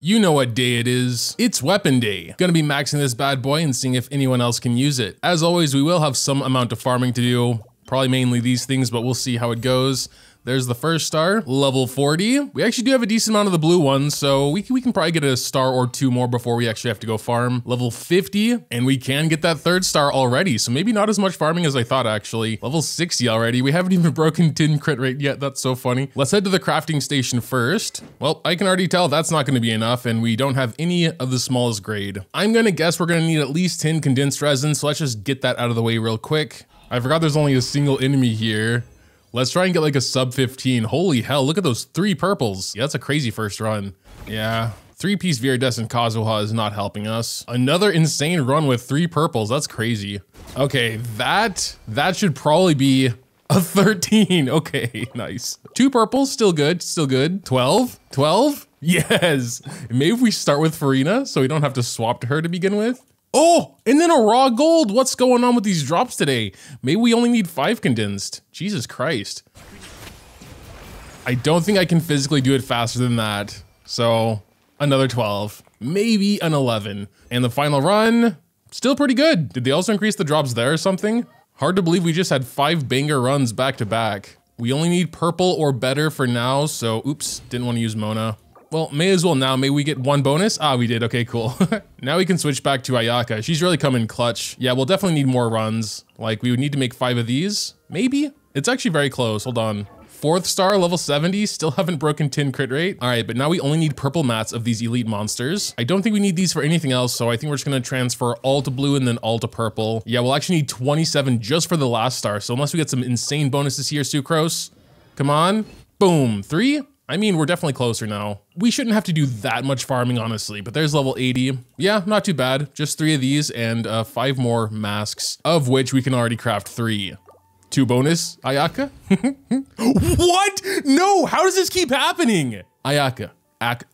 You know what day it is. It's weapon day. Gonna be maxing this bad boy and seeing if anyone else can use it. As always, we will have some amount of farming to do. Probably mainly these things, but we'll see how it goes. There's the first star, level 40. We actually do have a decent amount of the blue ones, so we can probably get a star or two more before we actually have to go farm. Level 50, and we can get that third star already, so maybe not as much farming as I thought actually. Level 60 already. We haven't even broken 10 crit rate yet. That's so funny. Let's head to the crafting station first. Well, I can already tell that's not gonna be enough, and we don't have any of the smallest grade. I'm gonna guess we're gonna need at least 10 condensed resin, so let's just get that out of the way real quick. I forgot there's only a single enemy here. Let's try and get like a sub 15. Holy hell, look at those 3 purples. Yeah, that's a crazy first run. Yeah, 3-piece Viridescent Kazuha is not helping us. Another insane run with 3 purples, that's crazy. Okay, that should probably be a 13. Okay, nice. 2 purples, still good, still good. 12, 12, yes. Maybe if we start with Freminet so we don't have to swap to her to begin with. Oh, and then a raw gold. What's going on with these drops today? Maybe we only need 5 condensed. Jesus Christ. I don't think I can physically do it faster than that. So another 12, maybe an 11. And the final run, still pretty good. Did they also increase the drops there or something? Hard to believe we just had 5 banger runs back to back. We only need purple or better for now. So oops, didn't want to use Mona. Well, may as well now. Maybe we get 1 bonus. Ah, we did. Okay, cool. Now we can switch back to Ayaka. She's really coming clutch. Yeah, we'll definitely need more runs. Like we would need to make 5 of these. Maybe? It's actually very close. Hold on. 4th star, level 70. Still haven't broken 10 crit rate. All right, but now we only need purple mats of these elite monsters. I don't think we need these for anything else. So I think we're just going to transfer all to blue and then all to purple. Yeah, we'll actually need 27 just for the last star. So unless we get some insane bonuses here, Sucrose. Come on. Boom. 3. I mean, we're definitely closer now. We shouldn't have to do that much farming, honestly, but there's level 80. Yeah, not too bad. Just 3 of these and 5 more masks, of which we can already craft 3. 2 bonus, Ayaka? What? No, how does this keep happening? Ayaka,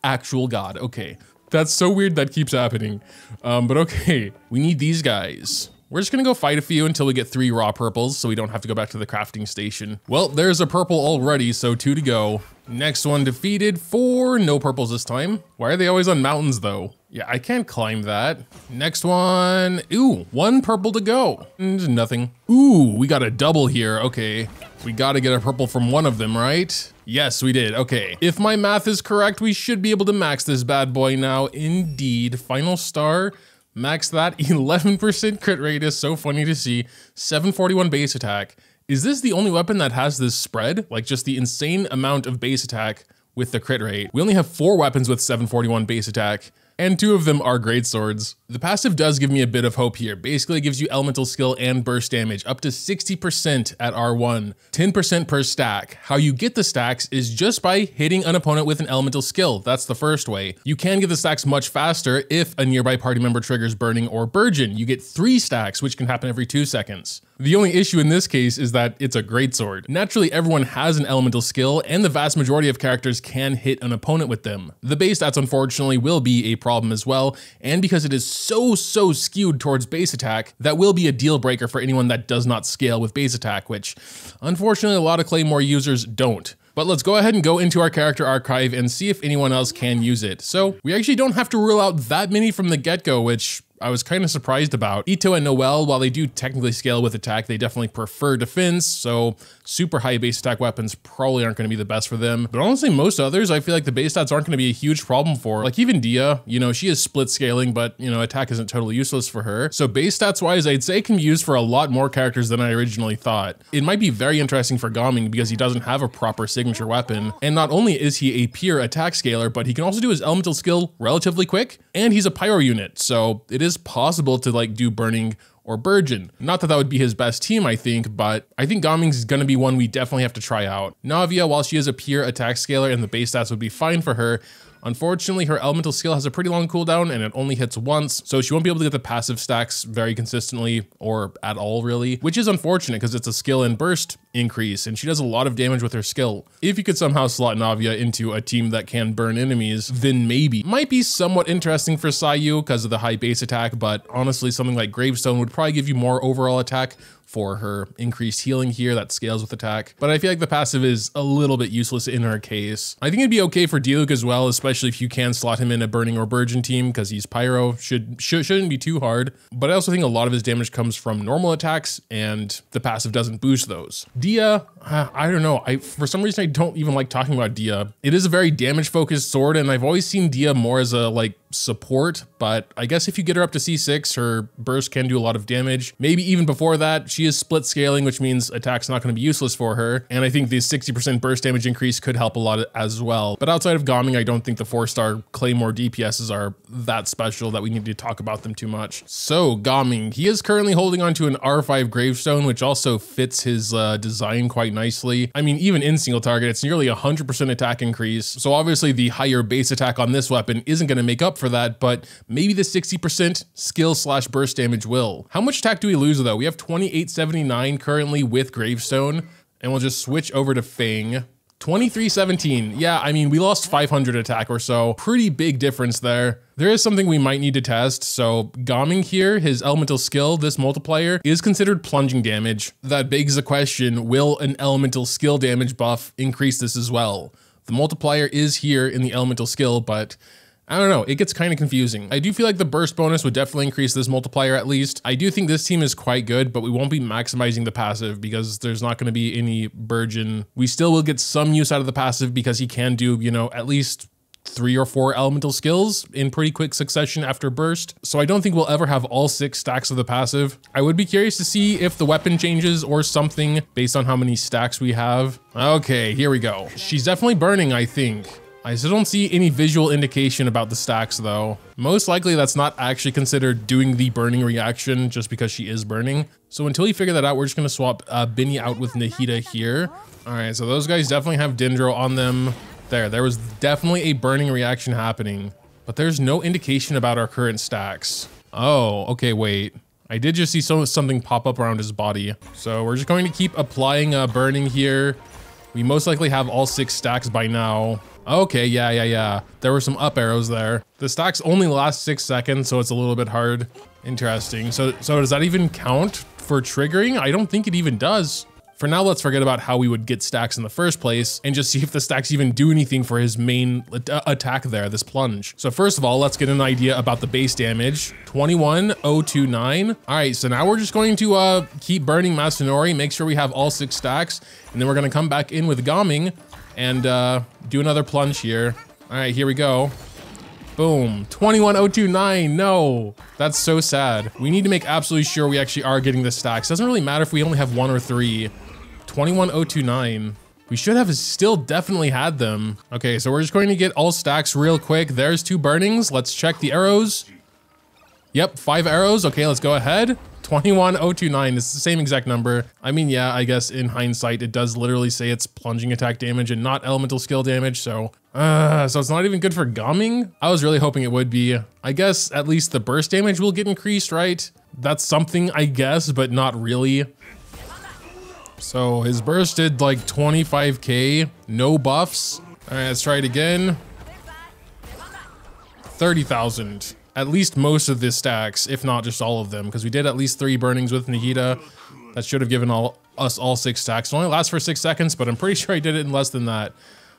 actual god, okay. That's so weird that keeps happening. But okay, we need these guys. We're just gonna go fight a few until we get 3 raw purples so we don't have to go back to the crafting station. Well, there's a purple already, so 2 to go. Next one defeated, 4, no purples this time. Why are they always on mountains though? Yeah, I can't climb that. Next one, ooh, 1 purple to go. Nothing. Ooh, we got a double here, okay. We gotta get a purple from one of them, right? Yes, we did, okay. If my math is correct, we should be able to max this bad boy now. Indeed, final star. Max that, 11% crit rate is so funny to see. 741 base attack. Is this the only weapon that has this spread? Like just the insane amount of base attack with the crit rate. We only have 4 weapons with 741 base attack, and 2 of them are great swords. The passive does give me a bit of hope here. Basically, it gives you elemental skill and burst damage up to 60% at R1, 10% per stack. How you get the stacks is just by hitting an opponent with an elemental skill. That's the first way. You can get the stacks much faster if a nearby party member triggers Burning or Burgeon. You get 3 stacks, which can happen every 2 seconds. The only issue in this case is that it's a greatsword. Naturally, everyone has an elemental skill, and the vast majority of characters can hit an opponent with them. The base stats, unfortunately, will be a problem as well, and because it is so skewed towards base attack, that will be a deal breaker for anyone that does not scale with base attack, which unfortunately a lot of Claymore users don't. But let's go ahead and go into our character archive and see if anyone else can use it. So we actually don't have to rule out that many from the get-go, which I was kind of surprised about. Ito and Noelle, while they do technically scale with attack, they definitely prefer defense, so super high base attack weapons probably aren't going to be the best for them. But honestly, most others, I feel like the base stats aren't going to be a huge problem for. Like even Dehya, you know, she is split scaling, but you know, attack isn't totally useless for her. So base stats wise, I'd say it can be used for a lot more characters than I originally thought. It might be very interesting for Gaming because he doesn't have a proper signature weapon. And not only is he a pure attack scaler, but he can also do his elemental skill relatively quick, and he's a pyro unit. So it is possible to like do Burning or Burgeon. Not that that would be his best team, I think, but I think Gaming's gonna be one we definitely have to try out. Navia, while she is a pure attack scaler and the base stats would be fine for her, unfortunately, her elemental skill has a pretty long cooldown and it only hits once, so she won't be able to get the passive stacks very consistently or at all really, which is unfortunate because it's a skill and burst increase and she does a lot of damage with her skill. If you could somehow slot Navia into a team that can burn enemies, then maybe. Might be somewhat interesting for Sayu because of the high base attack, but honestly something like Gravestone would probably give you more overall attack for her increased healing here that scales with attack. But I feel like the passive is a little bit useless in her case. I think it'd be okay for Diluc as well, especially if you can slot him in a Burning or Burgeon team because he's Pyro. Shouldn't be too hard. But I also think a lot of his damage comes from normal attacks and the passive doesn't boost those. Dehya, I don't know. For some reason, I don't even like talking about Dehya. It is a very damage focused sword and I've always seen Dehya more as a like support, but I guess if you get her up to C6, her burst can do a lot of damage. Maybe even before that, she is split scaling, which means attack's not going to be useless for her. And I think the 60% burst damage increase could help a lot as well. But outside of Gaming, I don't think the 4-star Claymore DPSs are that special that we need to talk about them too much. So Gaming, he is currently holding on to an R5 gravestone, which also fits his design quite nicely. I mean, even in single target, it's nearly 100% attack increase. So obviously the higher base attack on this weapon isn't going to make up for that, but maybe the 60% skill / burst damage will. How much attack do we lose though? We have 2879 currently with gravestone, and we'll just switch over to Fang. 2317. Yeah, I mean, we lost 500 attack or so. Pretty big difference there. There is something we might need to test. So Gaming here, his elemental skill, this multiplier, is considered plunging damage. That begs the question, will an elemental skill damage buff increase this as well? The multiplier is here in the elemental skill, but I don't know, it gets kind of confusing. I do feel like the burst bonus would definitely increase this multiplier at least. I do think this team is quite good, but we won't be maximizing the passive because there's not going to be any Burgeon. We still will get some use out of the passive because he can do, you know, at least 3 or 4 elemental skills in pretty quick succession after burst. So I don't think we'll ever have all 6 stacks of the passive. I would be curious to see if the weapon changes or something based on how many stacks we have. Okay, here we go. She's definitely burning, I think. I still don't see any visual indication about the stacks though. Most likely that's not actually considered doing the burning reaction just because she is burning. So until we figure that out, we're just gonna swap Binny out with Nahida here. All right, so those guys definitely have Dendro on them. There was definitely a burning reaction happening, but there's no indication about our current stacks. Oh, okay, wait. I did just see something pop up around his body. So we're just going to keep applying burning here. We most likely have all 6 stacks by now. Okay, yeah. There were some up arrows there. The stacks only last 6 seconds, so it's a little bit hard. Interesting. So does that even count for triggering? I don't think it even does. For now, let's forget about how we would get stacks in the first place and just see if the stacks even do anything for his main attack there, this plunge. So first of all, let's get an idea about the base damage. 21,029. All right, so now we're just going to keep burning Masanori, make sure we have all 6 stacks, and then we're gonna come back in with Gaming and do another plunge here. All right, here we go. Boom, 21,029, no. That's so sad. We need to make absolutely sure we actually are getting the stacks. Doesn't really matter if we only have 1 or 3. 21,029. We should have still definitely had them. Okay, so we're just going to get all stacks real quick. There's 2 burnings. Let's check the arrows. Yep, 5 arrows. Okay, let's go ahead. 21,029, it's the same exact number. I mean, yeah, I guess in hindsight, it does literally say it's plunging attack damage and not elemental skill damage, so it's not even good for Gaming? I was really hoping it would be. I guess at least the burst damage will get increased, right? That's something, I guess, but not really. So his burst did like 25k, no buffs. All right, let's try it again. 30,000. At least most of the stacks, if not just all of them, because we did at least 3 burnings with Nahida. That should have given us all 6 stacks. It only lasts for 6 seconds, but I'm pretty sure I did it in less than that.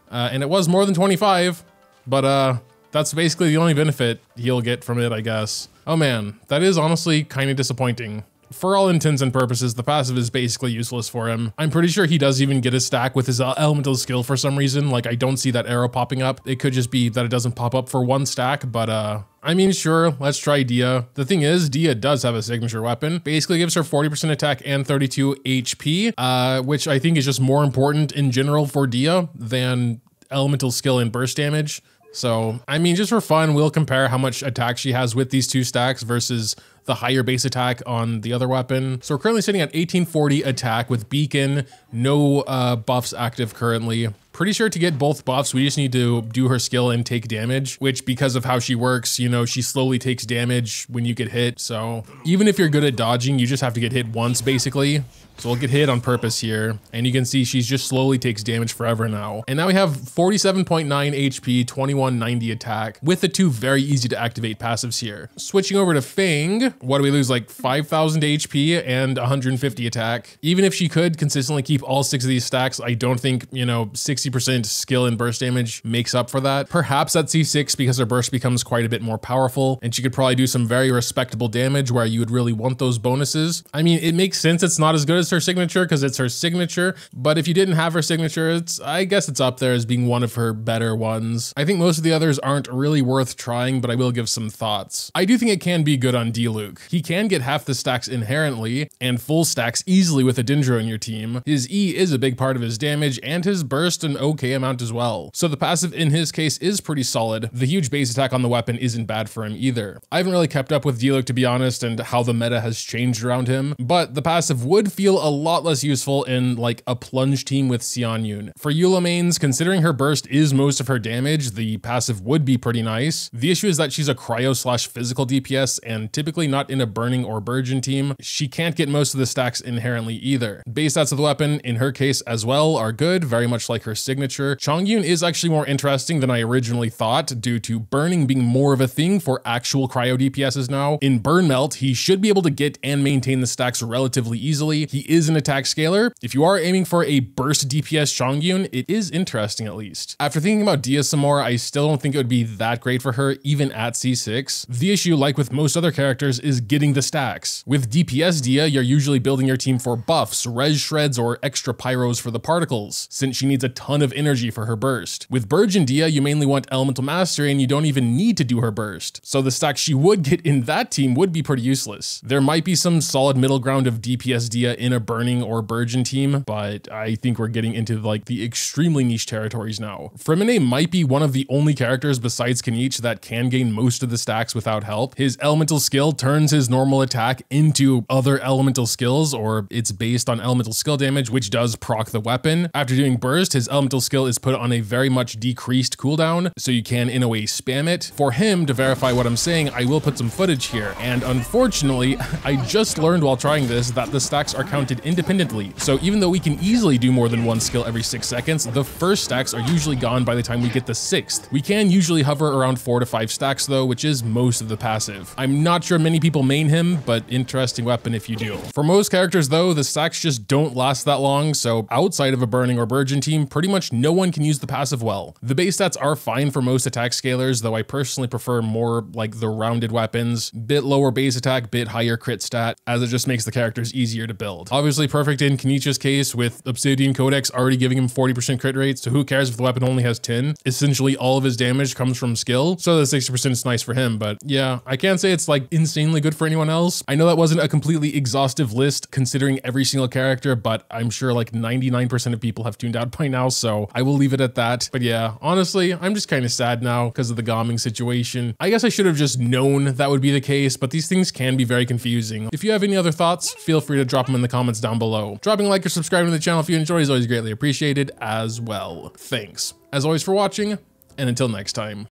And it was more than 25, but that's basically the only benefit he'll get from it, I guess. Oh man, that is honestly kind of disappointing. For all intents and purposes, the passive is basically useless for him. I'm pretty sure he does even get a stack with his elemental skill for some reason. Like, I don't see that arrow popping up. It could just be that it doesn't pop up for 1 stack, but I mean, sure, let's try Dehya. The thing is, Dehya does have a signature weapon. Basically gives her 40% attack and 32 HP, which I think is just more important in general for Dehya than elemental skill and burst damage. So, I mean, just for fun, we'll compare how much attack she has with these 2 stacks versus the higher base attack on the other weapon. So we're currently sitting at 1840 attack with Beacon, no buffs active currently. Pretty sure to get both buffs, we just need to do her skill and take damage, which because of how she works, you know, she slowly takes damage when you get hit. So even if you're good at dodging, you just have to get hit once basically. So we'll get hit on purpose here. And you can see she's just slowly takes damage forever now. And now we have 47.9 HP, 2190 attack with the 2 very easy to activate passives here. Switching over to Fang, what do we lose? Like 5,000 HP and 150 attack. Even if she could consistently keep all 6 of these stacks, I don't think, 60% skill and burst damage makes up for that. Perhaps at C6 because her burst becomes quite a bit more powerful and she could probably do some very respectable damage where you would really want those bonuses. I mean, it makes sense it's not as good as her signature because it's her signature, but if you didn't have her signature, I guess it's up there as being one of her better ones. I think most of the others aren't really worth trying, but I will give some thoughts. I do think it can be good on Diluc. He can get half the stacks inherently and full stacks easily with a Dendro in your team. His E is a big part of his damage and his burst an okay amount as well. So the passive in his case is pretty solid. The huge base attack on the weapon isn't bad for him either. I haven't really kept up with Diluc to be honest and how the meta has changed around him, but the passive would feel a lot less useful in like a plunge team with Chongyun. For Eula mains, considering her burst is most of her damage, the passive would be pretty nice. The issue is that she's a cryo/physical DPS and typically not in a burning or burgeon team. She can't get most of the stacks inherently either. Base stats of the weapon in her case as well are good, very much like her signature. Chongyun is actually more interesting than I originally thought due to burning being more of a thing for actual cryo DPSs now. In Burn Melt, he should be able to get and maintain the stacks relatively easily. He is an attack scaler. If you are aiming for a burst DPS Chongyun, it is interesting at least. After thinking about Dehya some more, I still don't think it would be that great for her even at C6. The issue, like with most other characters, is getting the stacks. With DPS Dehya, you're usually building your team for buffs, res shreds, or extra pyros for the particles, since she needs a ton of energy for her burst. With Burgeon Dehya, you mainly want Elemental Mastery and you don't even need to do her burst. So the stacks she would get in that team would be pretty useless. There might be some solid middle ground of DPS Dehya in a burning or burgeon team, but I think we're getting into like the extremely niche territories now. Freminet might be one of the only characters besides KINICH'S that can gain most of the stacks without help. His elemental skill turns his normal attack into other elemental skills, or it's based on elemental skill damage, which does proc the weapon. After doing burst, his elemental skill is put on a very much decreased cooldown, so you can in a way spam it. For him, to verify what I'm saying, I will put some footage here, and unfortunately, I just learned while trying this that the stacks are counted independently. So even though we can easily do more than one skill every 6 seconds, the first stacks are usually gone by the time we get the 6th. We can usually hover around 4 to 5 stacks though, which is most of the passive. I'm not sure many people main him, but interesting weapon if you do. For most characters though, the stacks just don't last that long, so outside of a burning or burgeon team, pretty much no one can use the passive well. The base stats are fine for most attack scalers, though I personally prefer more like the rounded weapons, bit lower base attack, bit higher crit stat, as it just makes the characters easier to build. Obviously perfect in KINICH'S case with Obsidian Codex already giving him 40% crit rate, so who cares if the weapon only has 10? Essentially all of his damage comes from skill, so the 60% is nice for him, but yeah, I can't say it's like insanely good for anyone else. I know that wasn't a completely exhaustive list considering every single character, but I'm sure like 99% of people have tuned out by now, so I will leave it at that. But yeah, honestly, I'm just kind of sad now because of the Gomming situation. I guess I should have just known that would be the case, but these things can be very confusing. If you have any other thoughts, feel free to drop them in the comments down below. Dropping a like or subscribing to the channel if you enjoy is always greatly appreciated as well. Thanks, as always, for watching, and until next time.